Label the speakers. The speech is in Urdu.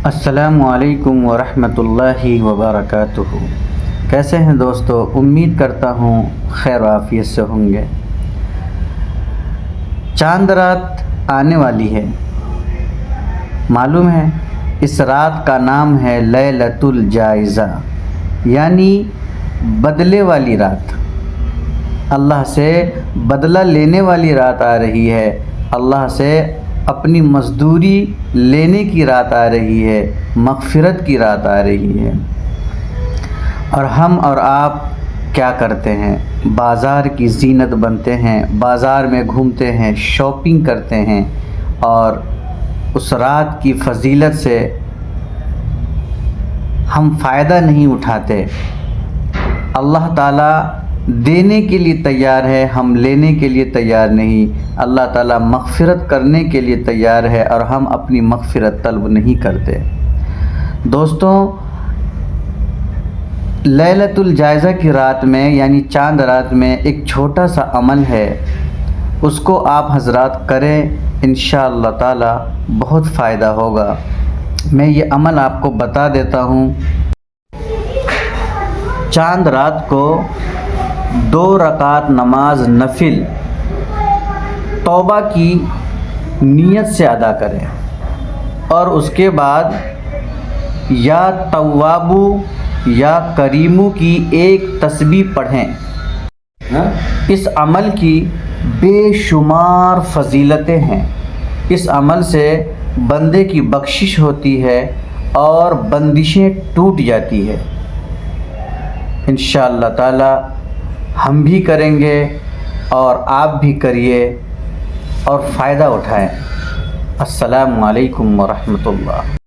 Speaker 1: السلام علیکم ورحمۃ اللہ وبرکاتہ۔ کیسے ہیں دوستو؟ امید کرتا ہوں خیر و عافیت سے ہوں گے۔ چاند رات آنے والی ہے، معلوم ہے اس رات کا نام ہے لیلۃ الجائزہ، یعنی بدلے والی رات۔ اللہ سے بدلہ لینے والی رات آ رہی ہے، اللہ سے اپنی مزدوری لینے کی رات آ رہی ہے، مغفرت کی رات آ رہی ہے۔ اور ہم اور آپ کیا کرتے ہیں؟ بازار کی زینت بنتے ہیں، بازار میں گھومتے ہیں، شاپنگ کرتے ہیں، اور اس رات کی فضیلت سے ہم فائدہ نہیں اٹھاتے۔ اللہ تعالیٰ دینے کے لیے تیار ہے، ہم لینے کے لیے تیار نہیں۔ اللہ تعالیٰ مغفرت کرنے کے لیے تیار ہے اور ہم اپنی مغفرت طلب نہیں کرتے۔ دوستوں، لیلۃ الجائزہ کی رات میں یعنی چاند رات میں ایک چھوٹا سا عمل ہے، اس کو آپ حضرات کریں، انشاءاللہ تعالیٰ بہت فائدہ ہوگا۔ میں یہ عمل آپ کو بتا دیتا ہوں۔ چاند رات کو 2 رکعت نماز نفل توبہ کی نیت سے ادا کریں، اور اس کے بعد یا توابو یا کریمو کی ایک تسبیح پڑھیں۔ اس عمل کی بے شمار فضیلتیں ہیں۔ اس عمل سے بندے کی بخشش ہوتی ہے اور بندشیں ٹوٹ جاتی ہے۔ انشاءاللہ تعالی ہم بھی کریں گے اور آپ بھی کریے اور فائدہ اٹھائیں۔ السلام علیکم ورحمۃ اللہ۔